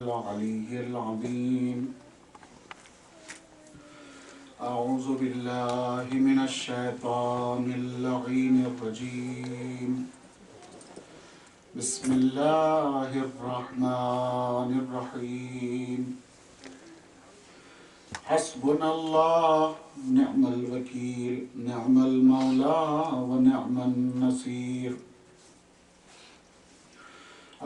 العلي العظيم. أعوذ بالله من الشيطان اللعين الرجيم. بسم الله الرحمن الرحيم. حسبنا الله نعم الوكيل نعم المولى ونعم النصير.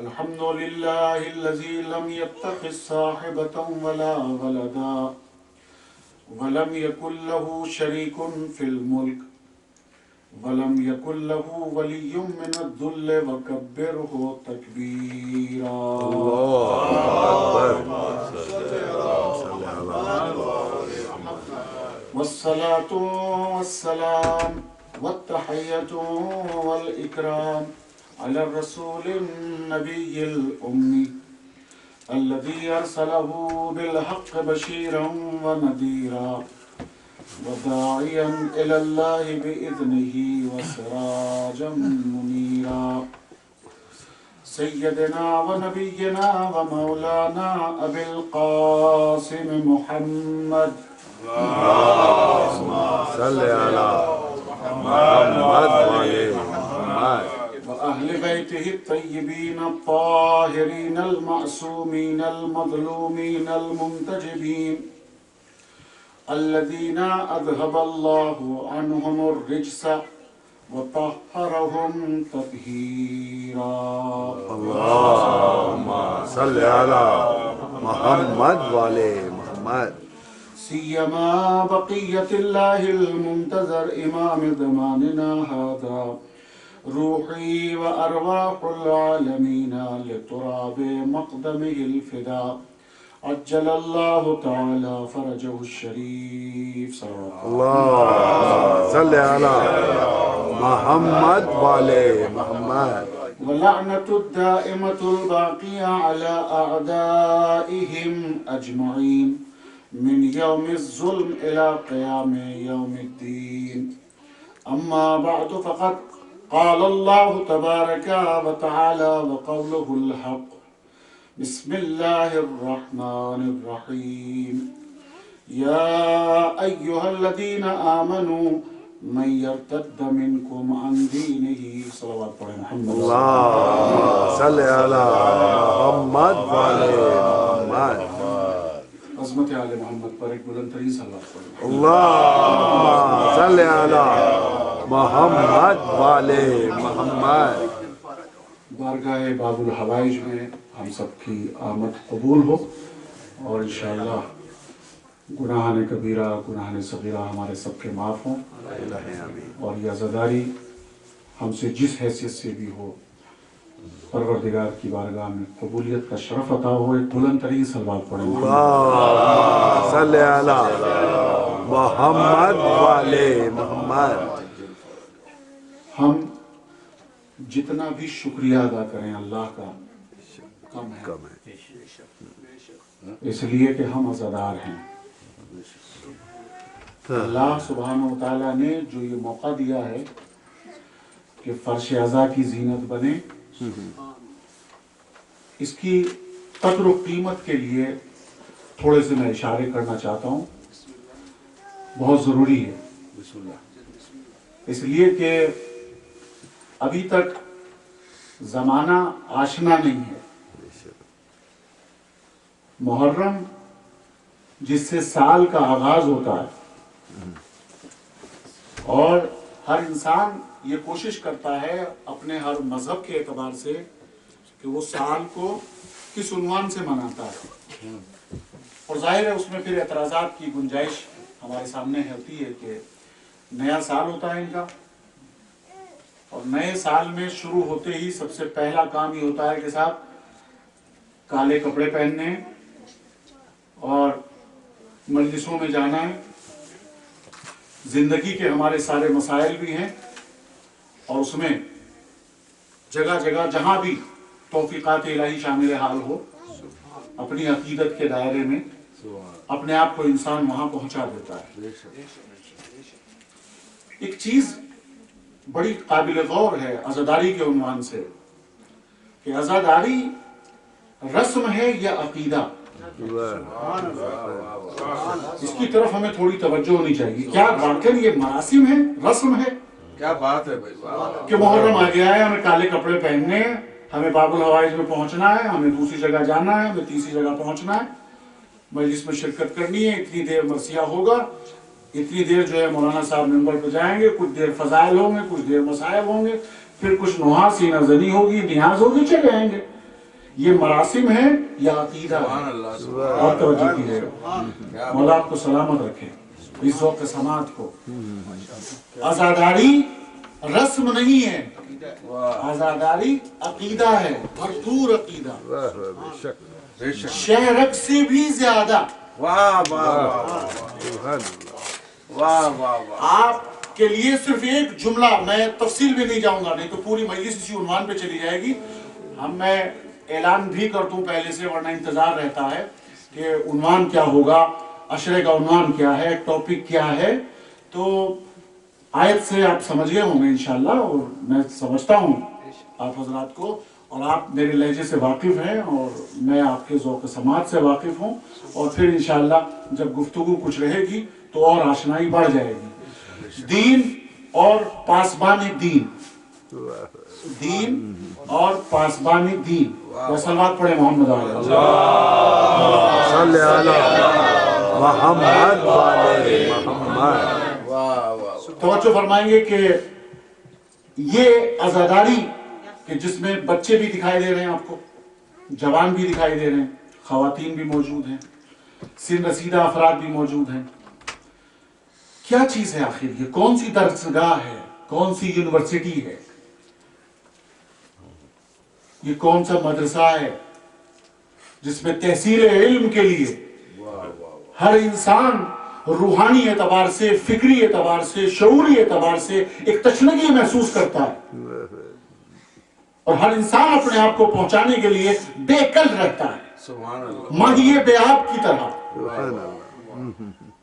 الحمد لله الذي لم يتخذ صاحبة ولا ولدا ولم يكن له شريك في الملك ولم يكن له ولي من الذل وكبره تكبيرا. والصلاة والسلام والتحية والإكرام على الرسول النبي الأمي الذي أرسله بالحق بشيرا ونذيرا وداعيا إلى الله بإذنه وسراجا منيرا. سيدنا ونبينا ومولانا أبي القاسم محمد اللهم صل على محمد وعلى محمد وأهل بيته الطيبين الطاهرين المعصومين المظلومين المنتجبين الذين أذهب الله عنهم الرجس وطهرهم تطهيرا. اللهم صل على محمد وعلى محمد. سيما بقية الله المنتظر إمام زماننا هذا روحي وأرواح العالمين لتراب مقدمه الفداء عجل الله تعالى فرجه الشريف. صلوات اللهم صل على محمد وعلى محمد. ولعنة الدائمة الباقية على أعدائهم أجمعين من يوم الظلم إلى قيام يوم الدين. أما بعد فقد قال الله تبارك وتعالى وقوله الحق. بسم الله الرحمن الرحيم. يا أيها الذين آمنوا من يرتد منكم عن دينه. صلوات محمد. اللهم صل على محمد وعلى محمد. عظمت آل محمد پر ایک بلند ترین صلوات پڑھیں. اللهم صل على محمد وعلى محمد. بارگاہ باب الحوائج میں ہم سب کی آمد قبول ہو اور انشاءاللہ گناہان کبیرہ گناہان صغیرہ ہمارے سب کے معاف ہوں اور یہ عزاداری ہم سے جس حیثیت سے بھی ہو پروردگار کی بارگاہ میں قبولیت کا شرف عطا ہو. ایک بلند ترین صلوات پڑھیں. اللهم صل على محمد وعلى محمد. ہم جتنا بھی شکریہ ادا کریں اللہ کا کم ہے، اس لیے کہ ہم عزادار ہیں. اللہ سبحانہ وتعالیٰ نے جو یہ موقع دیا ہے کہ فرش عزا کی زینت بنے، اس کی قدر و قیمت کے لیے تھوڑے سے میں اشارے کرنا چاہتا ہوں. بہت ضروری ہے اس لیے کہ ابھی تک زمانہ آشنا نہیں ہے. محرم جس سے سال کا آغاز ہوتا ہے اور ہر انسان یہ کوشش کرتا ہے اپنے ہر مذہب کے اعتبار سے کہ وہ سال کو کس عنوان سے مناتا ہے، اور ظاہر ہے اس میں پھر اعتراضات کی گنجائش ہمارے سامنے ہوتی ہے کہ نیا سال ہوتا ہے ان کا، اور نئے سال میں شروع ہوتے ہی سب سے پہلا کام یہ ہوتا ہے کہ صاحب کالے کپڑے پہننے ہیں اور مجلسوں میں جانا ہے. زندگی کے ہمارے سارے مسائل بھی ہیں اور اس میں جگہ جگہ جہاں بھی توفیقات الہی شامل حال ہو اپنی عقیدت کے دائرے میں اپنے آپ کو انسان وہاں پہنچا دیتا ہے. ایک چیز بڑی قابل غور ہے عزاداری کے عنوان سے کہ عزاداری رسم ہے یا عقیدہ؟ اس کی طرف ہمیں تھوڑی توجہ ہونی چاہیے. کیا واقعی یہ مراسم ہے، رسم ہے؟ کیا بات ہے بھائی، کہ محرم آ گیا ہے، ہمیں کالے کپڑے پہننے ہیں، ہمیں باب الحوائج میں پہنچنا ہے، ہمیں دوسری جگہ جانا ہے، ہمیں تیسری جگہ پہنچنا ہے، مجلس میں شرکت کرنی ہے، اتنی دیر مرثیہ ہوگا، اتنی دیر جو ہے مولانا صاحب ممبر پہ جائیں گے، کچھ دیر فضائل ہوں گے، کچھ دیر مسائل ہوں گے، پھر کچھ نوحہ سینہ زنی ہوگی، نیاز ہوگی، چلے آئیں گے. یہ مراسم ہے یا عقیدہ ہے؟ اور توجہ کیجیے. مولا آپ کو سلامت رکھے اس ذوق سماعت کو. عزاداری رسم نہیں ہے، عزاداری عقیدہ ہے، بھرپور عقیدہ، بے شک. شہرک سے بھی زیادہ. واہ واہ واہ واہ واہ واہ. آپ کے لیے صرف ایک جملہ، میں تفصیل بھی نہیں جاؤں گا، نہیں تو پوری مجلس اسی عنوان پہ چلی جائے گی. میں اعلان بھی کر دوں پہلے سے، ورنہ انتظار رہتا ہے کہ عنوان کیا ہوگا، عشرے کا عنوان کیا ہے، ٹاپک کیا ہے. تو آیت سے آپ سمجھ گئے ہوں گے انشاءاللہ، اور میں سمجھتا ہوں آپ حضرات کو، اور آپ میرے لہجے سے واقف ہیں اور میں آپ کے ذوق سماعت سے واقف ہوں. اور پھر انشاءاللہ جب گفتگو کچھ رہے گی تو اور آشنائی بڑھ جائے گی. دین اور پاسبان دین، دین اور پاسبان دین. صلوات پڑھے محمد علیہ صلی علی محمد والے محمد. واہ واہ. توجہ فرمائیں گے کہ یہ عزاداری کہ جس میں بچے بھی دکھائی دے رہے ہیں، آپ کو جوان بھی دکھائی دے رہے ہیں، خواتین بھی موجود ہیں، سن رسیدہ افراد بھی موجود ہیں. کیا چیز ہے آخر یہ؟ کون سی درسگاہ ہے؟ کون سی یونیورسٹی ہے؟ یہ کون سا مدرسہ ہے جس میں تحصیل علم کے لیے ہر انسان روحانی اعتبار سے، فکری اعتبار سے، شعوری اعتبار سے ایک تشنگی محسوس کرتا ہے، اور ہر انسان اپنے آپ کو پہنچانے کے لیے بے کل رہتا ہے، سبحان اللہ. ماہی بیاب کی طرح.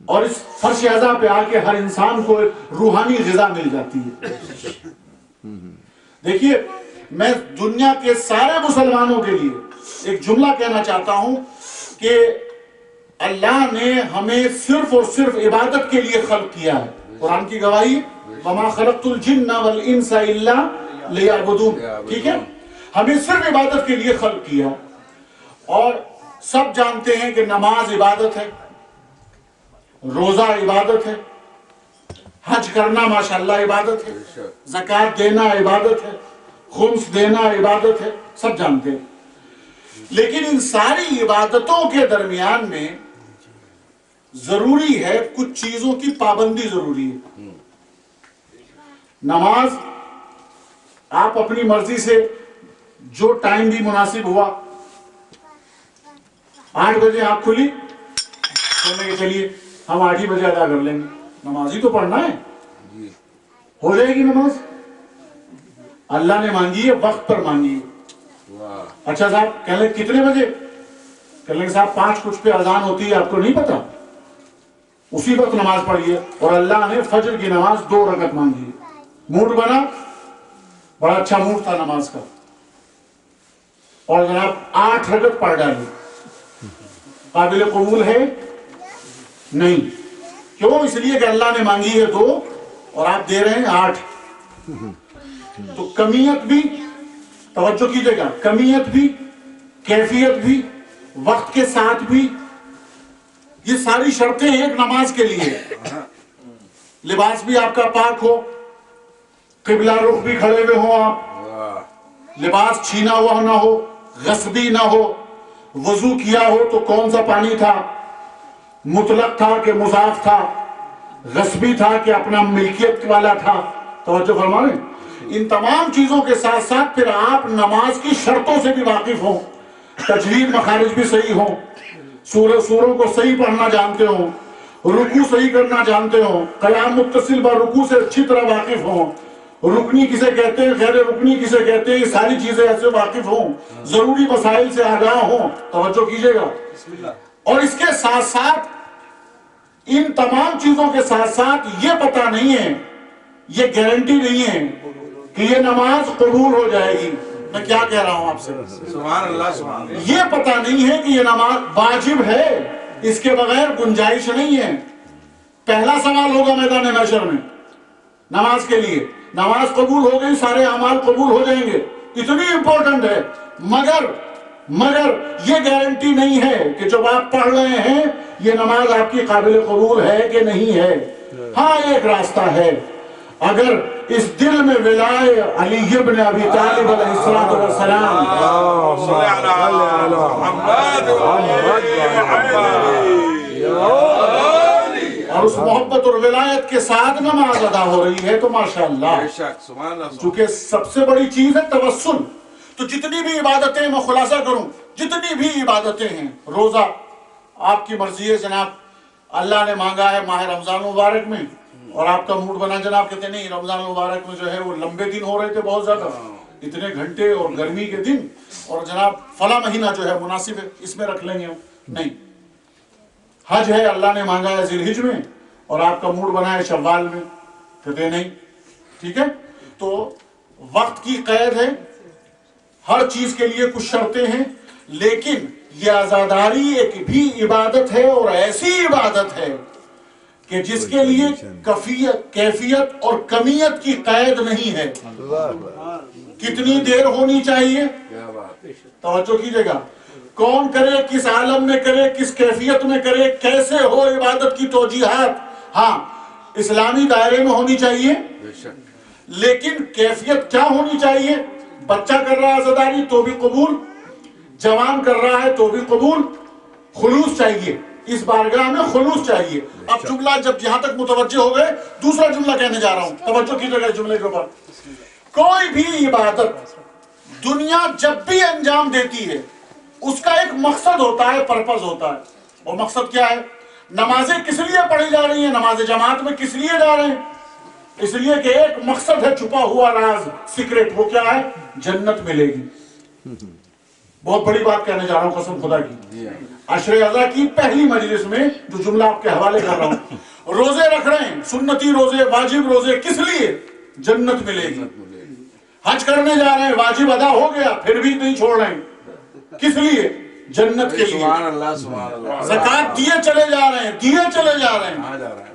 اور اس فرش اعضا پہ آ کے ہر انسان کو ایک روحانی غذا مل جاتی ہے. دیکھیے، میں دنیا کے سارے مسلمانوں کے لیے ایک جملہ کہنا چاہتا ہوں کہ اللہ نے ہمیں صرف اور صرف عبادت کے لیے خلق کیا ہے. قرآن کی گواہی وَمَا خَلَقْتُ الْجِنَّ وَالْإِنسَ إِلَّا لِيَعْبُدُونَ. ٹھیک ہے، ہمیں صرف عبادت کے لیے خلق کیا. اور سب جانتے ہیں کہ نماز عبادت ہے، روزہ عبادت ہے، حج کرنا ماشاءاللہ عبادت ہے، زکوٰۃ دینا عبادت ہے، خمس دینا عبادت ہے، سب جانتے ہیں. لیکن ان ساری عبادتوں کے درمیان میں ضروری ہے کچھ چیزوں کی پابندی ضروری ہے. نماز آپ اپنی مرضی سے جو ٹائم بھی مناسب ہوا، 8 بجے آنکھ کھلی کہ چلیے ہم 8 ہی بجے ادا کر لیں گے، نماز ہی تو پڑھنا ہے، ہو جائے گی نماز. اللہ نے مانگی ہے، وقت پر مانگی ہے. اچھا صاحب کہہ لیں کتنے بجے؟ کہہ لیں صاحب 5 کچھ پہ اذان ہوتی ہے، آپ کو نہیں پتا؟ اسی وقت نماز پڑھیے. اور اللہ نے فجر کی نماز 2 رکعت مانگی ہے. موڈ بنا، بڑا اچھا موڈ تھا نماز کا، اور جناب 8 رکعت پڑھ ڈالی. قابل قبول ہے؟ نہیں. کیوں؟ اس لیے کہ اللہ نے مانگی ہے 2 اور آپ دے رہے ہیں 8. تو کمیت بھی، توجہ کیجئے گا، کمیت بھی، کیفیت بھی، وقت کے ساتھ بھی، یہ ساری شرطیں ایک نماز کے لیے. لباس بھی آپ کا پاک ہو، قبلہ رخ بھی کھڑے ہوئے ہوں آپ، لباس چھینا ہوا نہ ہو، غصبی نہ ہو، وضو کیا ہو تو کون سا پانی تھا، مطلق تھا کہ مضاف تھا، غصبی تھا کہ اپنا ملکیت والا تھا. توجہ فرمائیں. ان تمام چیزوں کے ساتھ ساتھ پھر آپ نماز کی شرطوں سے بھی واقف ہوں، تجوید مخارج بھی صحیح ہوں، سوروں کو صحیح پڑھنا جانتے ہوں، رکوع صحیح کرنا جانتے ہوں، قیام متصل با رکوع سے اچھی طرح واقف ہوں، رکنی کسے کہتے ہیں، غیر رکنی کسے کہتے ہیں، یہ ساری چیزیں ایسے واقف ہوں، ضروری مسائل سے آگاہ ہوں. توجہ کیجئے گا. اور اس کے ساتھ ساتھ، ان تمام چیزوں کے ساتھ ساتھ یہ پتہ نہیں ہے، یہ گارنٹی نہیں ہے کہ یہ نماز قبول ہو جائے گی. میں کیا کہہ رہا ہوں آپ سے؟ سبحان اللہ سبحان اللہ. یہ پتہ نہیں ہے کہ یہ نماز واجب ہے، اس کے بغیر گنجائش نہیں ہے. پہلا سوال ہوگا میدان محشر میں نماز کے لیے. نماز قبول ہو گئی، سارے اعمال قبول ہو جائیں گے، اتنی امپورٹنٹ ہے. مگر یہ گارنٹی نہیں ہے کہ جب آپ پڑھ رہے ہیں یہ نماز آپ کی قابل قبول ہے کہ نہیں ہے. ہاں ایک راستہ ہے، اگر اس دل میں ولائے علی ابن ابی طالب علیہ السلام صلی علی محمد اور اس محبت اور ولایت کے ساتھ نماز ادا ہو رہی ہے تو ماشاءاللہ. بے شک سبحان اللہ. چونکہ سب سے بڑی چیز ہے توسل. تو جتنی بھی عبادتیں، میں خلاصہ کروں، جتنی بھی عبادتیں ہیں، روزہ آپ کی مرضی ہے جناب، اللہ نے مانگا ہے ماہ رمضان مبارک میں، اور آپ کا موڈ بنا جناب کہتے نہیں رمضان مبارک میں جو ہے وہ لمبے دن ہو رہے تھے بہت زیادہ، اتنے گھنٹے اور گرمی کے دن، اور جناب فلاں مہینہ جو ہے مناسب ہے اس میں رکھ لیں گے ہم. نہیں، حج ہے اللہ نے مانگا ہے ذی الحج میں اور آپ کا موڈ بنا ہے شوال میں، کہتے نہیں. ٹھیک ہے، تو وقت کی قید ہے، ہر چیز کے لیے کچھ شرطیں ہیں، لیکن یہ عزاداری ایک بھی عبادت ہے اور ایسی عبادت ہے کہ جس کے لیے کیفیت اور کمیت کی قید نہیں ہے. کتنی دیر ہونی چاہیے، توجہ کیجئے گا، کون کرے، کس عالم میں کرے، کس کیفیت میں کرے، کیسے ہو عبادت کی توجیہات، ہاں اسلامی دائرے میں ہونی چاہیے. لیکن کیفیت کیا ہونی چاہیے؟ بچہ کر رہا ہے عزاداری تو بھی قبول، جوان کر رہا ہے تو بھی قبول. خلوص چاہیے، اس بارگاہ میں خلوص چاہیے. اب جملہ جب یہاں تک متوجہ ہو گئے، دوسرا جملہ کہنے جا رہا ہوں، توجہ کیجئے گا اس جملے کے اوپر. کوئی بھی عبادت دنیا جب بھی انجام دیتی ہے اس کا ایک مقصد ہوتا ہے، پرپز ہوتا ہے. وہ مقصد کیا ہے؟ نمازیں کس لیے پڑھی جا رہی ہیں، نماز جماعت میں کس لیے جا رہے ہیں؟ اس لیے کہ ایک مقصد ہے، چھپا ہوا راز، سیکریٹ. وہ کیا ہے؟ جنت ملے گی. بہت بڑی بات کہنے جا رہا ہوں قسم خدا کی. عشر اضحیٰ کی پہلی مجلس میں جو جملہ آپ کے حوالے کر رہا ہوں، روزے رکھ رہے ہیں، سنتی روزے، واجب روزے، کس لیے؟ جنت ملے گی. حج کرنے جا رہے ہیں، واجب ادا ہو گیا پھر بھی نہیں چھوڑ رہے ہیں، کس لیے؟ جنت کے لیے. سبحان اللہ سبحان اللہ. زکات دیے چلے جا رہے ہیں، دیے چلے جا رہے ہیں،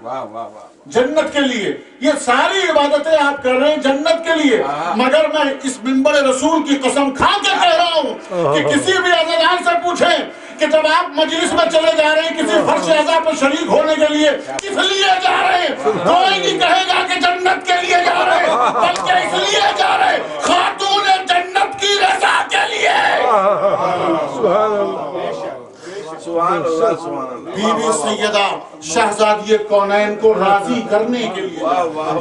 واہ واہ واہ. جنت کے لیے. یہ ساری عبادتیں آپ کر رہے ہیں جنت کے لیے. مگر میں اس منبر رسول کی قسم کھا کے کہہ رہا ہوں کہ کسی بھی عزادار سے پوچھیں کہ جب آپ مجلس میں چلے جا رہے ہیں کسی فرش اعضا پر شریک ہونے کے لیے، کس لیے جا رہے ہیں؟ کوئی نہیں کہے گا کہ جنت کے لیے جا رہے ہیں، بلکہ اس لیے جا رہے ہیں خاتون جنت کی رضا کے لیے. سبحان اللہ سبحان اللہ. بی بی سیدہ شہزادی کونین کو راضی کرنے کے لیے. واہ واہ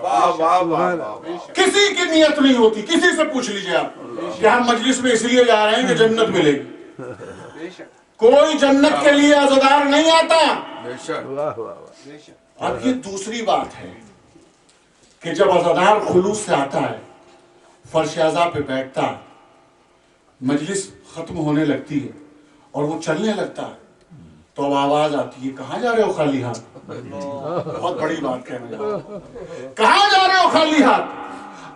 واہ واہ واہ. کسی کی نیت نہیں ہوتی، کسی سے پوچھ لیجئے آپ کہ ہم مجلس میں اس لیے جا رہے ہیں کہ جنت ملے گی. کوئی جنت کے لیے عزادار نہیں آتا. بے شک. اب یہ دوسری بات ہے کہ جب عزادار خلوص سے آتا ہے، فرش اعضا پہ بیٹھتا ہے، مجلس ختم ہونے لگتی ہے اور وہ چلنے لگتا ہے تو اب آواز آتی ہے، کہاں جا رہے ہو خالی ہاتھ؟ بہت بڑی بات کہنے جا رہا ہوں. کہاں جا رہے ہو خالی ہاتھ؟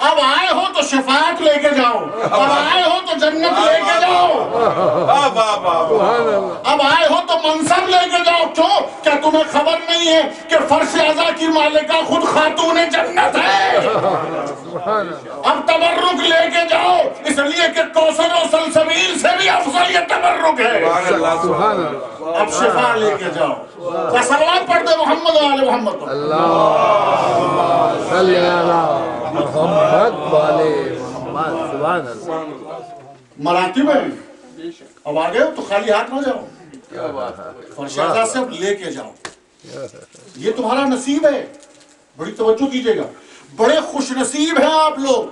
اب آئے ہو تو شفاعت لے کے جاؤ، اب آئے ہو تو جنت لے کے جاؤ، اب آئے ہو تو منصب لے کے جاؤ. کیوں؟ کیا تمہیں خبر نہیں ہے کہ فرش اعضا کی مالکہ خود خاتون جنت ہے؟ اب تبرک لے کے جاؤ، اس لیے کہ کوثر و سلسبیل سے بھی افضل یہ تبرک ہے. اب شفا لے کے جاؤ. صلوات پڑھ دے محمد و آل محمد. اللہم صلی علی محمد والے محمد. سبحان اللہ. مراتب ہیں. اب آگئے ہو تو خالی ہاتھ نہ جاؤ، فرش اعضا سے اب لے کے جاؤ. یہ تمہارا نصیب ہے. بڑی توجہ کیجئے گا، بڑے خوش نصیب ہیں آپ لوگ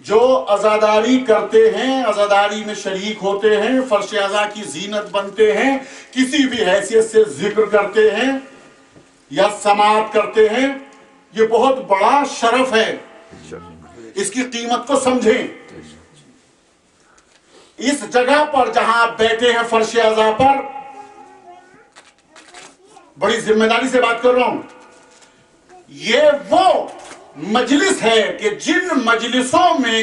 جو عزاداری کرتے ہیں، عزاداری میں شریک ہوتے ہیں، فرش اعضا کی زینت بنتے ہیں، کسی بھی حیثیت سے ذکر کرتے ہیں یا سماعت کرتے ہیں. یہ بہت بڑا شرف ہے، اس کی قیمت کو سمجھیں. اس جگہ پر جہاں آپ بیٹھے ہیں فرش اعضا پر، بڑی ذمہ داری سے بات کر رہا ہوں، یہ وہ مجلس ہے کہ جن مجلسوں میں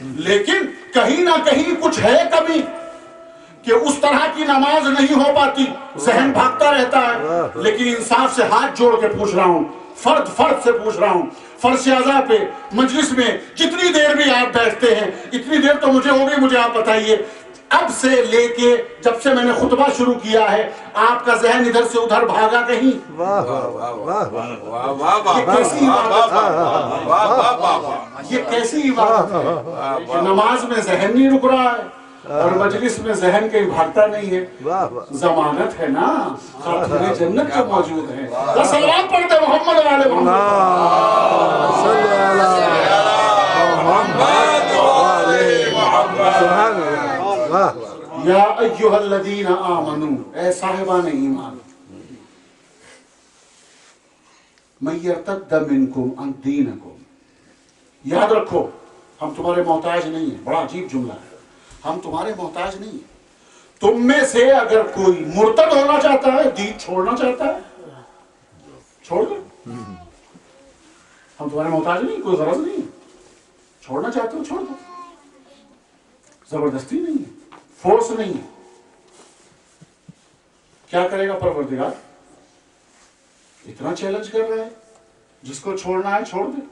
لیکن کہیں نہ کہیں کچھ ہے کمی کہ اس طرح کی نماز نہیں ہو پاتی، ذہن بھاگتا رہتا ہے. لیکن انصاف سے ہاتھ جوڑ کے پوچھ رہا ہوں، فرد سے پوچھ رہا ہوں، فرش اعضاء پہ مجلس میں جتنی دیر بھی آپ بیٹھتے ہیں، اتنی دیر تو مجھے ہو گئی، مجھے آپ بتائیے اب سے لے کے جب سے میں نے خطبہ شروع کیا ہے آپ کا ذہن ادھر سے ادھر بھاگا کہیں؟ یہ کیسی عبادت ہے کہ نماز میں ذہن نہیں رک رہا ہے اور مجلس میں ذہن کہیں بھاگتا نہیں ہے؟ ضمانت ہے نا خاتون جنت جو موجود ہیں. بس صلوات پڑھتے محمد والے یا ایھا الذین آمنوا، اے صاحبان ایمان، من یرتد منکم عن دینکم، یاد رکھو ہم تمہارے محتاج نہیں ہیں. بڑا عجیب جملہ ہے، ہم تمہارے محتاج نہیں ہیں. تم میں سے اگر کوئی مرتد ہونا چاہتا ہے، دین چھوڑنا چاہتا ہے، چھوڑ دو. ہم تمہارے محتاج نہیں، کوئی غرض نہیں ہے. چھوڑنا چاہتے ہو چھوڑ دو، زبردستی نہیں ہے، فورس نہیں ہے. کیا کرے گا پروردگار؟ اتنا چیلنج کر رہا ہے، جس کو چھوڑنا ہے چھوڑ دے.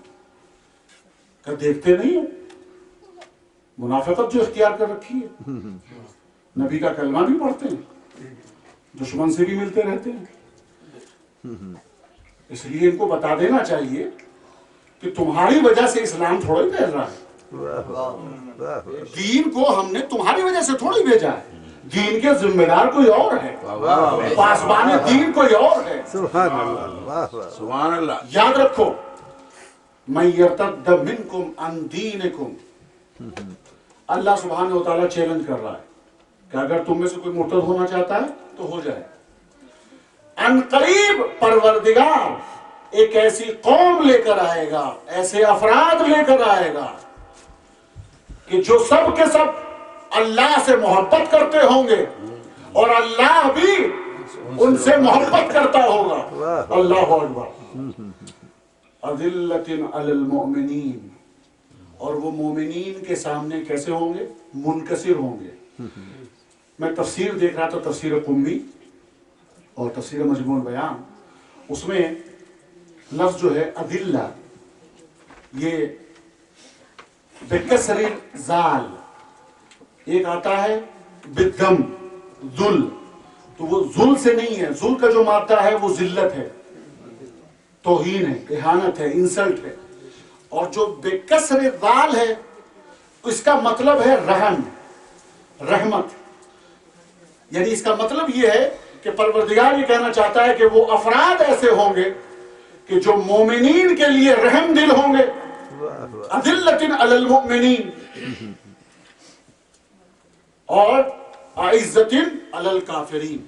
کہ دیکھتے نہیں ہو منافقت جو اختیار کر رکھی ہے، نبی کا کلمہ بھی پڑھتے ہیں، دشمن سے بھی ملتے رہتے ہیں. اس لیے ان کو بتا دینا چاہیے کہ تمہاری وجہ سے اسلام تھوڑا ہی پھیل رہا ہے. دین کو ہم نے تمہاری وجہ سے تھوڑی بھیجا ہے، دین کے ذمہ دار کوئی اور ہے، پاسبان دین کوئی اور ہے. سبحان اللہ. یاد رکھو من یرتد منکم عن دینکم، اللہ سبحانہ وتعالیٰ چیلنج کر رہا ہے کہ اگر تم میں سے کوئی مرتد ہونا چاہتا ہے تو ہو جائے. ان قریب پروردگار ایک ایسی قوم لے کر آئے گا، ایسے افراد لے کر آئے گا کہ جو سب کے سب اللہ سے محبت کرتے ہوں گے اور اللہ بھی ان سے محبت کرتا ہوگا. اللہ اکبر. اذلۃ علی المؤمنین، اور وہ مومنین کے سامنے کیسے ہوں گے؟ منکسر ہوں گے. میں تفسیر دیکھ رہا تھا، تفسیر قمی اور تفسیر مجموع البیان، اس میں لفظ جو ہے اذلہ، یہ بکسر زال، ایک آتا ہے بالضم ذل، تو وہ ذل سے نہیں ہے، ذل کا جو مادہ ہے وہ ذلت ہے، توہین ہے، اہانت ہے، انسلٹ ہے. اور جو بکسر ذال ہے اس کا مطلب ہے رحم، رحمت. یعنی اس کا مطلب یہ ہے کہ پروردگار یہ کہنا چاہتا ہے کہ وہ افراد ایسے ہوں گے کہ جو مومنین کے لیے رحم دل ہوں گے. اذلۃ علی المؤمنین، اور اعزۃ علی الکافرین،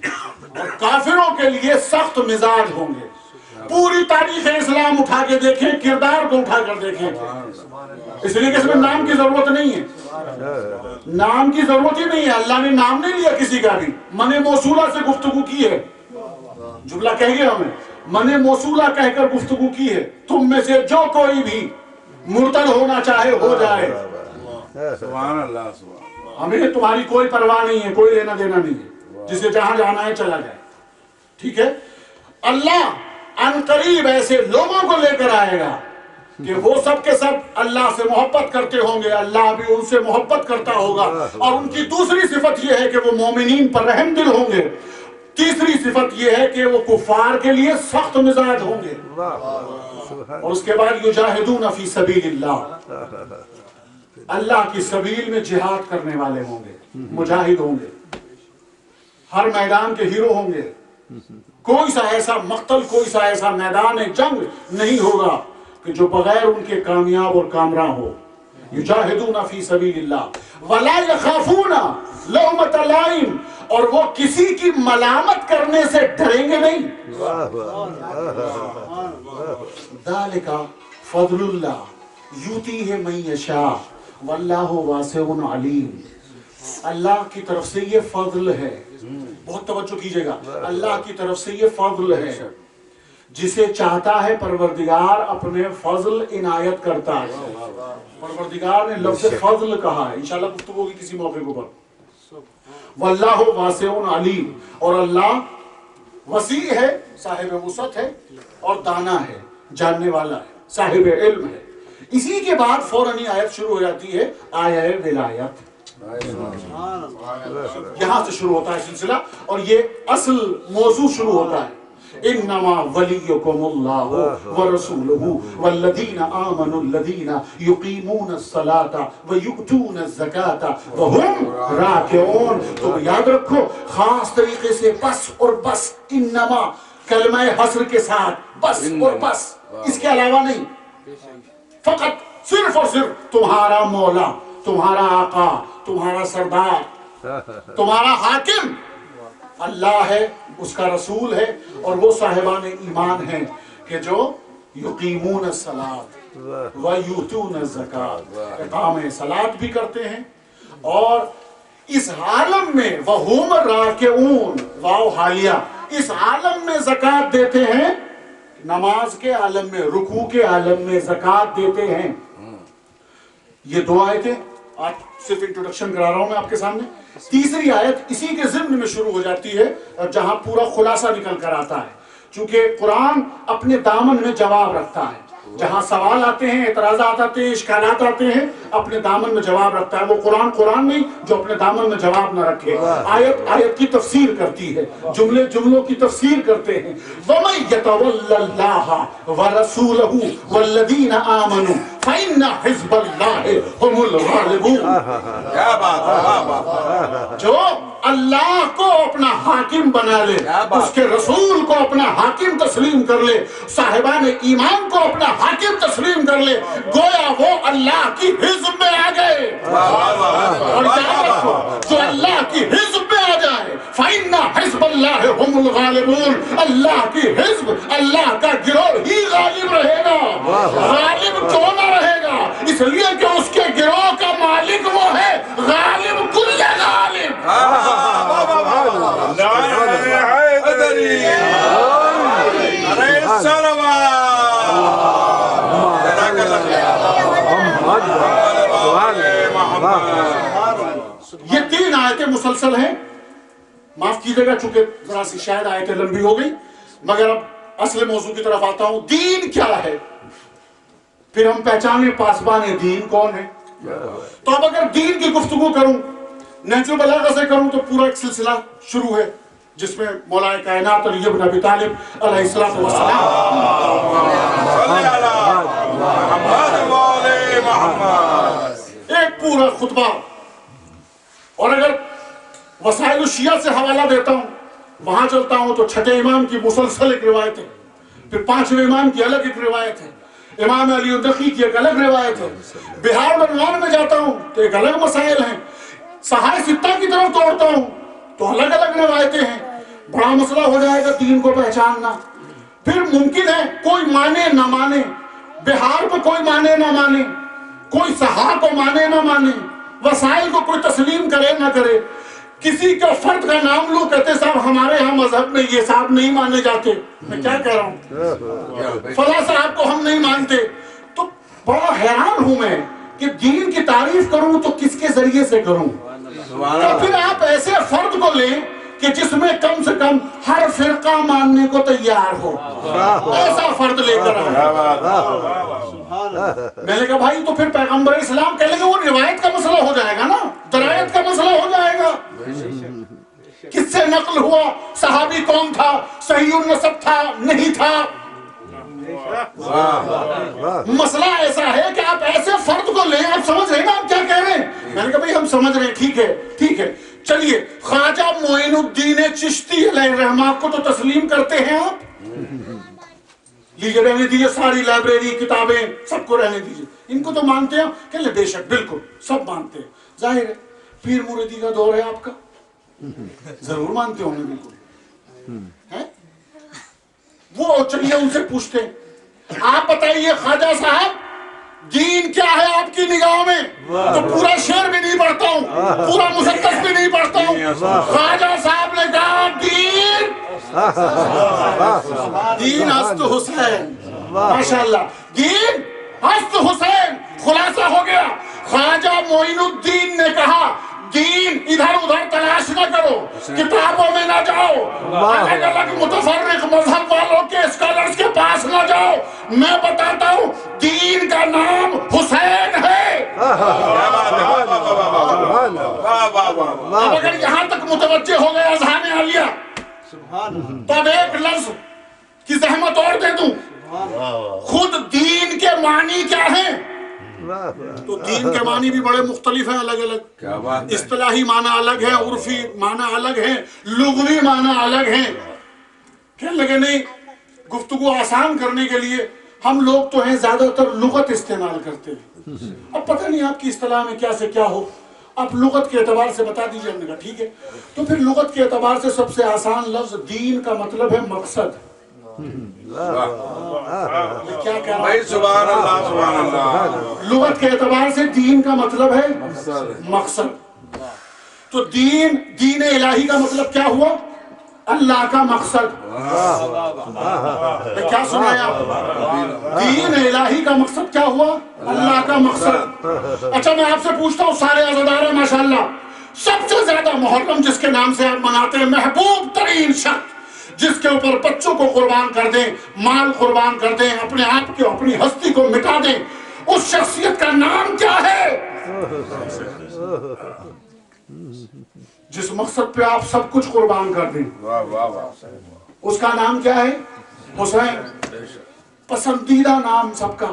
اور کافروں کے لیے سخت مزاج ہوں گے. پوری تاریخ اسلام اٹھا کے دیکھیں، کردار کو اٹھا کر دیکھیں. اس لیے کہ اس میں نام کی ضرورت نہیں ہے، نام کی ضرورت ہی نہیں ہے. اللہ نے نام نہیں لیا کسی کا بھی، من موصولہ سے گفتگو کی ہے. جملہ کہہ گیا ہمیں، من موصولہ کہہ کر گفتگو کی ہے. تم میں سے جو کوئی بھی مرتد ہونا چاہے ہو جائے. سبحان اللہ. سبحان. ہمیں تمہاری کوئی پرواہ نہیں ہے، کوئی لینا دینا نہیں ہے، جسے جہاں جانا ہے چلا جائے. ٹھیک ہے. اللہ ان قریب ایسے لوگوں کو لے کر آئے گا کہ وہ سب کے سب اللہ سے محبت کرتے ہوں گے، اللہ بھی ان سے محبت کرتا ہوگا. اور ان کی دوسری صفت یہ ہے کہ وہ مومنین پر رحم دل ہوں گے. تیسری صفت یہ ہے کہ وہ کفار کے لیے سخت مزاج ہوں گے. اور اس کے بعد یجاہدون فی سبیل اللہ، اللہ کی سبیل میں جہاد کرنے والے ہوں گے، مجاہد ہوں گے، ہر میدان کے ہیرو ہوں گے. کوئی سا ایسا مقتل، کوئی سا ایسا میدان جنگ نہیں ہوگا کہ جو بغیر ان کے کامیاب اور کامراں ہو. یجاہدون فی سبیل اللہ ولا یخافون لومۃ لائم، اور وہ کسی کی ملامت کرنے سے ڈریں گے نہیں. ذالک فضل اللہ یؤتیہ من یشاء واللہ واسع علیم. اللہ کی طرف سے یہ فضل ہے، بہت توجہ کیجئے گا، اللہ کی طرف سے یہ فضل ہے جسے چاہتا ہے پروردگار اپنے فضل عنایت کرتا ہے. پروردگار نے لفظ فضل کہا ہے، انشاءاللہ گفتگو ہوگی کسی موقع کے اوپر. واللہ واسع علیم، اور اللہ وسیع ہے، صاحب وسعت ہے، اور دانا ہے، جاننے والا ہے، صاحب علم ہے. اسی کے بعد فوراً ہی آیت شروع ہو جاتی ہے، آیہ ولایت. یہاں سے شروع ہوتا ہے سلسلہ، اور یہ اصل موضوع شروع ہوتا ہے. انما ولیکم اللہ ورسولہ والذین آمنوا الذین یقیمون الصلاة ویؤتون الزکاة وہم راکعون. تو یاد رکھو خاص طریقے سے بس اور بس، انما کلمہ حصر کے ساتھ بس اور بس، اس کے علاوہ نہیں. فقط صرف اور صرف تمہارا مولا، تمہارا آقا، تمہارا سردار، تمہارا حاکم اللہ ہے، اس کا رسول ہے، اور وہ صاحبان ایمان ہیں کہ جو یقیمون الصلاۃ ویؤتون الزکاۃ، اقام صلاۃ بھی کرتے ہیں، اور اس عالم میں وہم راکعون، واو حالیہ، اس عالم میں زکوٰۃ دیتے ہیں، نماز کے عالم میں، رکوع کے عالم میں زکوٰۃ دیتے ہیں. یہ دو آیتیں آج صرف انٹروڈکشن کرا رہا ہوں میں آپ کے سامنے. تیسری آیت اسی کے ضمن میں شروع ہو جاتی ہے، جہاں پورا خلاصہ نکل کر آتا ہے. چونکہ قرآن اپنے دامن میں جواب رکھتا ہے، جہاں سوال آتے ہیں، اعتراضات آتے ہیں، اشکالات آتے ہیں، اپنے دامن میں جواب رکھتا ہے. وہ قرآن نہیں جو اپنے دامن میں جواب نہ رکھے. آیت آیت کی تفسیر کرتی ہے، جملے جملوں کی تفسیر کرتے ہیں. وَمَن يَتَوَلَّ اللَّهَ وَرَسُولَهُ وَالَّذِينَ آمَنُوا فَإِنَّ حِزْبَ اللَّهِ هُمُ الْغَالِبُونَ. کیا بات ہے، جو اللہ کو اپنا حاکم بنا لے، اس کے رسول کو اپنا حاکم تسلیم کر لے، صاحبان ایمان کو اپنا حاکم تسلیم کر لے، گویا وہ اللہ کی حزب میں آ گئے. اور یاد رکھو، جو اللہ کی حزب میں آ جائے، فَإِنَّ حِزْبَ اللَّهِ هُمُ الْغَالِبُونَ. اللہ کی حزب، اللہ کا گروہ ہی غالب رہے گا. غالب کیوں نہ رہے گا؟ اس لیے کہ اس کے گروہ کا مالک وہ ہے، غالب کل غالب. یہ تین آیتیں مسلسل ہیں. معاف کیجیے گا چونکہ ذرا سی شاید آیتیں لمبی ہو گئی، مگر اب اصل موضوع کی طرف آتا ہوں. دین کیا ہے؟ پھر ہم پہچانے پاسبان دین کون ہے. تو اب اگر دین کی گفتگو کروں، نہج البلاغہ سے کروں، تو پورا ایک سلسلہ شروع ہے جس میں مولا کائنات علی بن ابی طالب علیہ السلام ایک پورا خطبہ. اور اگر وسائل الشیعہ سے حوالہ دیتا ہوں، وہاں چلتا ہوں تو چھٹے امام کی مسلسل ایک روایت ہے، پھر پانچویں امام کی الگ ایک روایت ہے، امام علی الدقی کی ایک الگ روایت ہے. بہار بنوان میں جاتا ہوں تو ایک الگ مسائل ہیں. صحائف ستہ کی طرف دوڑتا ہوں تو الگ الگ روایتیں ہیں. بڑا مسئلہ ہو جائے گا دین کو پہچاننا. پھر ممکن ہے کوئی مانے نہ مانے، بہار کو کوئی مانے نہ مانے، کوئی صحاح کو مانے نہ مانے، وسائل کو کوئی تسلیم کرے نہ کرے. کسی کا فرد کا نام لو، کہتے صاحب ہمارے ہاں مذہب میں یہ صاحب نہیں مانے جاتے. میں کیا کہہ رہا ہوں، فلاں صاحب کو ہم نہیں مانتے. تو بڑا حیران ہوں میں کہ دین کی تعریف کروں تو کس کے ذریعے سے کروں. تو پھر آپ ایسے فرد کو لیں کہ جس میں کم سے کم ہر فرقہ ماننے کو تیار ہو، ایسا فرد لے کر آئے. میں نے کہا بھائی تو پھر پیغمبر اسلام کہہ لیں گے وہ روایت کا مسئلہ ہو جائے گا نا، درایت کا مسئلہ ہو جائے گا. کس سے نقل ہوا، صحابی کون تھا، صحیح النسب تھا نہیں تھا. مسئلہ ایسا ہے کہ آپ ایسے فرد کو لیں. آپ سمجھ رہے ہیں نا آپ کیا کہہ رہے ہیں. میں نے کہا بھائی ہم سمجھ رہے ہیں، ٹھیک ہے ٹھیک ہے. چلیے خواجہ معین الدین چشتی علیہ الرحمہ کو تو تسلیم کرتے ہیں آپ. لیجیے رہنے دیجیے، ساری لائبریری کتابیں سب کو رہنے دیجیے. ان کو تو مانتے ہیں کہ لے، بے شک بالکل سب مانتے ہیں. ظاہر ہے پیر مریدی کا دور ہے آپ کا، ضرور مانتے ہوں گے بالکل. وہ چلیے ان سے پوچھتے ہیں آپ بتائیے خواجہ صاحب دین کیا ہے آپ کی نگاہ میں؟ تو پورا شعر بھی نہیں پڑھتا ہوں، پورا مسدس بھی نہیں پڑھتا ہوں. خواجہ صاحب نے کہا دین دین ہست حسین، ماشاءاللہ، دین ہست حسین۔ خلاصہ ہو گیا، خواجہ معین الدین نے کہا دین ادھر ادھر تلاش نہ کرو، کتابوں میں نہ جاؤ، الگ الگ متفرق مذہب والوں کے اسکالرز کے پاس نہ جاؤ، میں بتاتا ہوں دین کا نام حسین ہے۔ اب اگر یہاں تک متوجہ ہو گئے اذہان عالیہ تو اب ایک لفظ کی زحمت اور دے دوں، خود دین کے معنی کیا ہیں؟ تو دین کے معنی بھی بڑے مختلف ہیں، الگ الگ، اصطلاحی معنی الگ ہے، عرفی معنی الگ ہے، لغوی معنی الگ ہیں۔ کہنے لگے نہیں، گفتگو آسان کرنے کے لیے ہم لوگ تو ہیں زیادہ تر لغت استعمال کرتے ہیں، اب پتہ نہیں آپ کی اصطلاح میں کیا سے کیا ہو، آپ لغت کے اعتبار سے بتا دیجئے۔ ہم نے کہا ٹھیک ہے، تو پھر لغت کے اعتبار سے سب سے آسان لفظ دین کا مطلب ہے مقصد۔ کیا کہہ رہا ہوں؟ سبحان اللہ سبحان اللہ۔ لغت کے اعتبار سے دین کا مطلب ہے مقصد۔ تو دین الہی کا مطلب کیا ہوا؟ اللہ کا مقصد۔ کیا سنایا؟ دین الہی کا مقصد کیا ہوا؟ اللہ کا مقصد۔ اچھا میں آپ سے پوچھتا ہوں، سارے عزادار ہیں ماشاءاللہ، سب سے زیادہ محرم جس کے نام سے آپ مناتے ہیں، محبوب ترین شخص جس کے اوپر بچوں کو قربان کر دیں، مال قربان کر دیں، اپنے آپ کو، اپنی ہستی کو مٹا دیں، اس شخصیت کا نام کیا ہے؟ جس مقصد پہ آپ سب کچھ قربان کر دیں، اس کا نام کیا ہے؟ حسین۔ پسندیدہ نام سب کا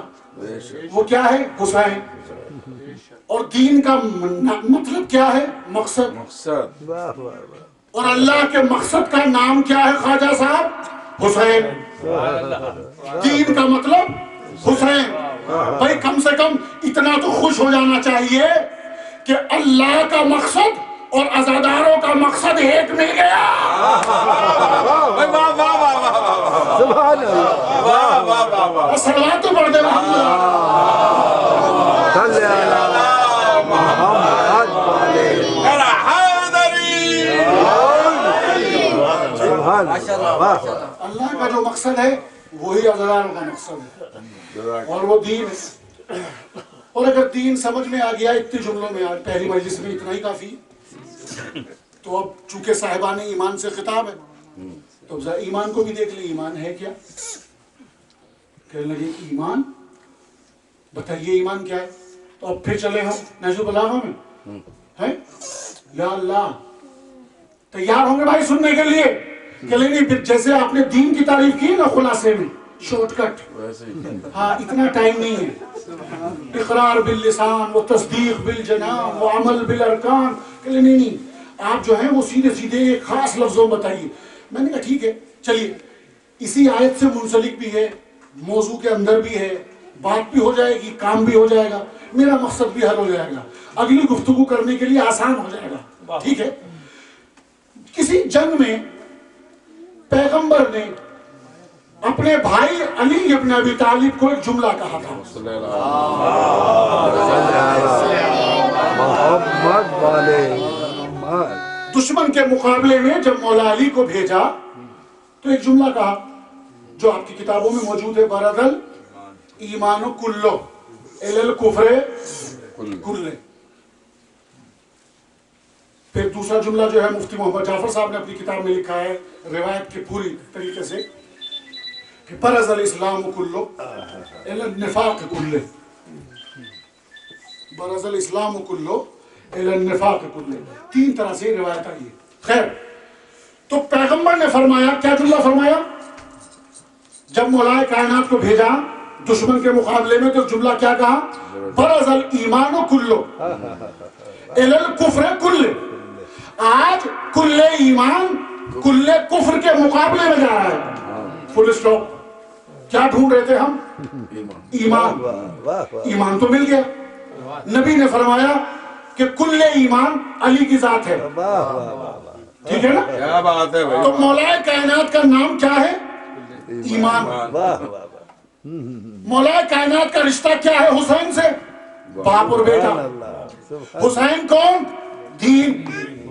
وہ کیا ہے؟ حسین۔ اور دین کا مطلب کیا ہے؟ مقصد۔ اور اللہ کے مقصد کا نام کیا ہے خواجہ صاحب؟ حسین۔ دین کا مطلب حسین۔ بھائی کم سے کم اتنا تو خوش ہو جانا چاہیے کہ اللہ کا مقصد اور عزاداروں کا مقصد ایک مل گیا۔ سبحان اللہ، صلوات تو پڑھ دے محمد۔ صلی اللہ محمد اللہ کا جو مقصد ہے وہی عزاداروں کا مقصد ہے، اور وہ دین ہے۔ اور اگر دین سمجھ میں آ گیا اتنے جملوں میں، آج پہلی مجلس میں اتنا ہی کافی، تو اب چونکہ صاحبان ایمان سے خطاب ہے تو ایمان کو بھی دیکھ لیں، ایمان ہے کیا؟ کہنے لگے ایمان، بتائیے ایمان کیا ہے؟ تو اب پھر چلے ہم نہج البلاغہ میں ہے، یا اللہ تیار ہوں گے بھائی سننے کے لیے کہ نہیں؟ پھر جیسے آپ نے دین کی تعریف کی نا خلاصے میں، شارٹ کٹ، ہاں اتنا ٹائم نہیں ہے، اقرار باللسان و تصدیق بالجنان و عمل بالارکان، کہ نہیں آپ جو ہیں وہ سیدھے سیدھے ایک خاص لفظوں بتائیے۔ میں نے کہا ٹھیک ہے چلیے، اسی آیت سے منسلک بھی ہے، موضوع کے اندر بھی ہے، بات بھی ہو جائے گی، کام بھی ہو جائے گا، میرا مقصد بھی حل ہو جائے گا، اگلی گفتگو کرنے کے لیے آسان ہو جائے گا۔ ٹھیک ہے، کسی جنگ میں پیغمبر نے اپنے بھائی علی ابن ابی طالب کو ایک جملہ کہا تھا، محمد والے محمد۔ دشمن کے مقابلے میں جب مولا علی کو بھیجا تو ایک جملہ کہا جو آپ کی کتابوں میں موجود ہے، بردل ایمان کلو الی الکفر کلے۔ پھر دوسرا جملہ جو ہے مفتی محمد جعفر صاحب نے اپنی کتاب میں لکھا ہے روایت کے پوری طریقے سے کہ برز الاسلام کلو الی النفاق کلے، برز الاسلام کلو الی النفاق کلے، تین طرح سے روایت آئی ہے۔ خیر، تو پیغمبر نے فرمایا، کیا جملہ فرمایا؟ جب مولا کائنات کو بھیجا دشمن کے مقابلے میں تو جملہ کیا کہا؟ برز الایمان کلو الی الکفر کلے۔ آج کل ایمان کل کفر کے مقابلے میں جا رہا ہے، فل اسٹاپ۔ کیا ڈھونڈ رہے تھے ہم؟ ایمان۔ ایمان تو مل گیا، نبی نے فرمایا کہ کل ایمان علی کی ذات ہے، ٹھیک ہے نا؟ کیا بات ہے بھائی، تو مولا کائنات کا نام کیا ہے؟ ایمان۔ مولا کائنات کا رشتہ کیا ہے حسین سے؟ باپ اور بیٹا۔ حسین کون؟ دین۔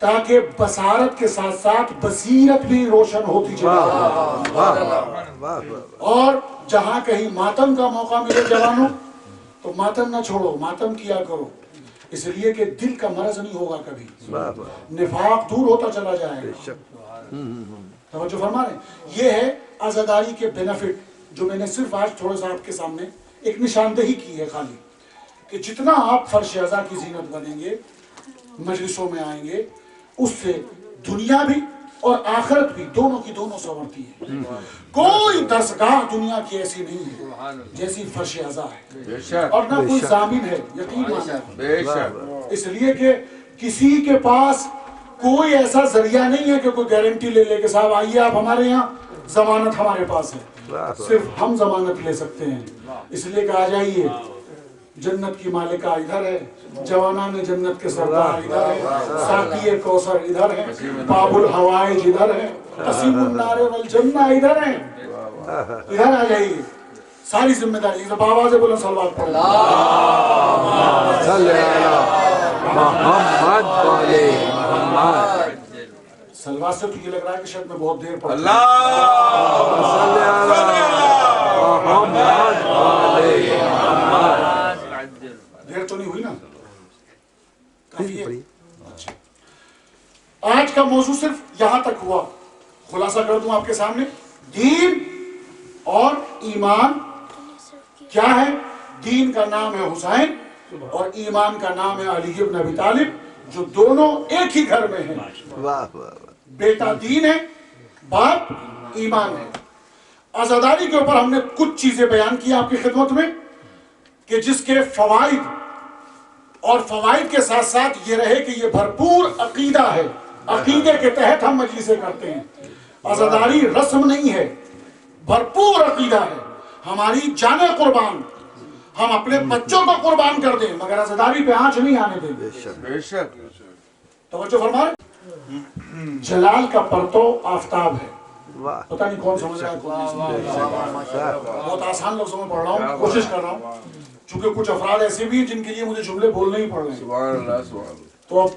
تاکہ بصارت کے ساتھ ساتھ بصیرت بھی روشن ہوتی چلی اور جہاں کہیں ماتم کا موقع ملے جوانوں تو ماتم نہ چھوڑو، ماتم کیا کرو، اس لیے کہ دل کا مرض نہیں ہوگا کبھی، نفاق دور ہوتا چلا جائے گا۔ توجہ فرما رہے ہیں؟ یہ ہے عزاداری کے بینیفٹ جو میں نے صرف آج تھوڑا سا آپ کے سامنے ایک نشاندہی کی ہے خالی، کہ جتنا آپ فرش عزا کی زینت بنیں گے، مجلسوں میں آئیں گے، اس سے دنیا بھی اور آخرت بھی دونوں کی دونوں سنورتی ہے۔ کوئی درسگاہ دنیا کی ایسی نہیں ہے جیسی فرش عزا ہے، اور نہ کوئی ضامن ہے، یقین مانیں، اس لیے کہ کسی کے پاس کوئی ایسا ذریعہ نہیں ہے کہ کوئی گارنٹی لے لے کہ صاحب آئیے آپ ہمارے یہاں، ضمانت ہمارے پاس ہے، صرف ہم ضمانت لے سکتے ہیں، اس لیے کہ آ جائیے، جنت کی مالکہ ادھر ہے، جوانان جنت کے سردار ادھر ہے، ساقی کوثر ادھر ہے، باب الحوائج ادھر ہے، قسیم النار والجنہ ادھر ہیں، ادھر آ جائیے، ساری ذمہ داری بابا سے بولیں صلوات پڑھیں صلی اللہ محمد والے محمد۔ سلوات سے تو یہ لگ رہا ہے کہ شاید میں بہت دیر پڑھتا اللہ صلی اللہ محمد والے محمد۔ دیر تو نہیں ہوئی نا؟ کافی ہے؟ اچھا، آج کا موضوع صرف یہاں تک ہوا، خلاصہ کر دوں آپ کے سامنے، دین اور ایمان کیا ہے؟ دین کا نام ہے حسین اور ایمان کا نام ہے علی بن ابی طالب، جو دونوں ایک ہی گھر میں ہیں، بیٹا دین ہے، باپ ایمان ہے۔ عزاداری کے اوپر ہم نے کچھ چیزیں بیان کی آپ کی خدمت میں کہ جس کے فوائد اور فوائد کے ساتھ ساتھ یہ رہے کہ یہ بھرپور عقیدہ ہے، عقیدے کے تحت ہم مجلسیں کرتے ہیں، عزاداری رسم نہیں ہے، بھرپور عقیدہ ہے، ہماری جانیں قربان، ہم اپنے بچوں کو قربان کر دیں مگر عزاداری پہ آنچ نہیں آنے دیں۔ بے شک توجہ فرمائیں، جلال کا پرتو آفتاب ہے، پتہ نہیں کون سمجھ رہا ہے کون نہیں سمجھ رہا ہے، بہت آسان لفظوں میں پڑھ رہا ہوں، کوشش کر رہا ہوں، چونکہ کچھ افراد ایسے بھی ہیں جن کے لیے مجھے جملے بولنے ہی پڑ رہے ہیں، سبحان اللہ سبحان اللہ، تو اب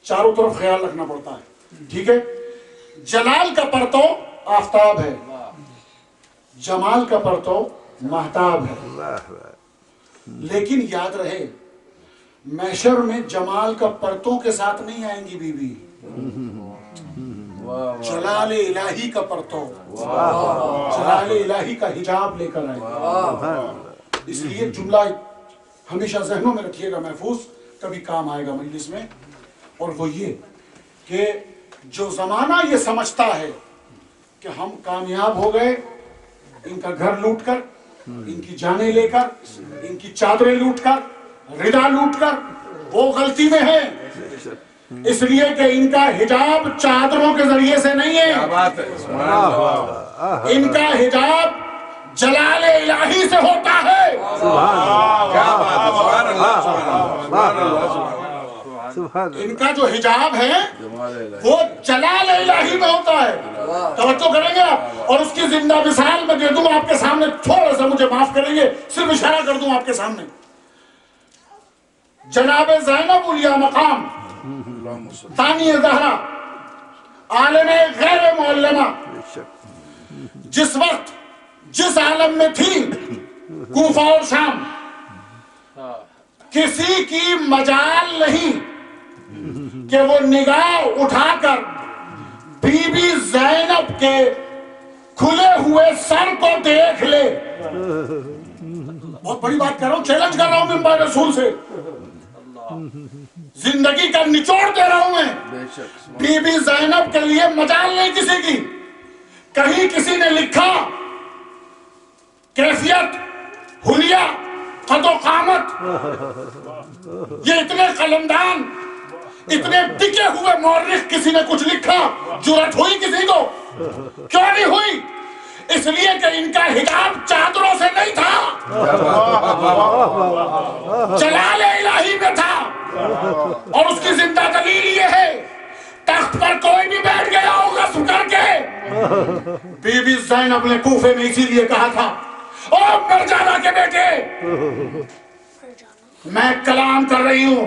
چاروں طرف خیال رکھنا پڑتا ہے، ٹھیک ہے؟ جلال کا پرتو آفتاب ہے، جمال کا پرتو مہتاب ہے، لیکن یاد رہے محشر میں جمال کا پرتوں کے ساتھ نہیں آئیں گی بی بی، جلال الہی کا پرتو، جلال الہی کا حجاب لے کر آئیں گی۔ اس لیے جملہ ہمیشہ ذہنوں میں رکھیے گا، محفوظ، کبھی کام آئے گا مجلس میں، اور وہ یہ کہ جو زمانہ یہ سمجھتا ہے کہ ہم کامیاب ہو گئے ان کا گھر لوٹ کر، ان کی جانیں لے کر، ان کی چادریں لوٹ کر، ردا لوٹ کر، وہ غلطی میں ہے، اس لیے کہ ان کا حجاب چادروں کے ذریعے سے نہیں ہے، کیا بات ہے، سبحان اللہ، ان کا حجاب جلال الہی سے ہوتا ہے۔ کیا بات ہے، سبحان اللہ سبحان اللہ، ان کا جو حجاب ہے جمال الہی، وہ جلال الہی میں ہوتا ہے، توجہ کریں گے آپ، اور اس کی زندہ مثال میں دے دوں آپ کے سامنے، تھوڑا سا مجھے معاف کریں گے، صرف اشارہ کر دوں آپ کے سامنے، جناب زینب الیاء مقام ثانی زہرا عالم غیر معلمہ جس وقت جس عالم میں تھی کوفہ اور شام، کسی کی مجال نہیں کہ وہ نگاہ اٹھا کر بی بی زینب کے کھلے ہوئے سر کو دیکھ لے۔ بہت بڑی بات کر رہا ہوں، چیلنج کر رہا ہوں منبر رسول سے، زندگی کا نچوڑ دے رہا ہوں میں، بے شک، بی بی زینب کے لیے مجال نہیں کسی کی۔ کہیں کسی نے لکھا کیفیت، حلیہ، قد و قامت، یہ اتنے قلمدان، اتنے ٹکے ہوئے مورخ کسی نے کچھ لکھا، جرأت ہوئی کسی کو؟ کیوں نہیں ہوئی؟ اس لیے کہ ان کا حجاب چادروں سے نہیں تھا، جلال الہی میں تھا، اور اس کی زندہ دلیل یہ ہے، تخت پر کوئی بھی بیٹھ گیا ہو غصب کر کے، بی بی زینب نے کوفے میں اسی لیے کہا تھا، او مرجانہ کے بیٹے، میں کلام کر رہی ہوں،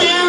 3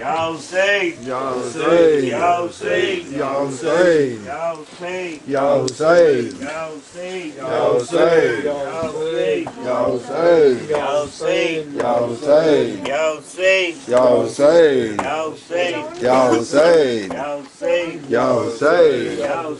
Ya Hussein, Ya Hussein, Ya Hussein, Ya Hussein, Ya Hussein, Ya Hussein, Ya Hussein, Ya Hussein, Ya Hussein, Ya Hussein, Ya Hussein, Ya Hussein, Ya Hussein, Ya Hussein, Ya Hussein, Ya Hussein, Ya Hussein, Ya Hussein. Ya Hussein.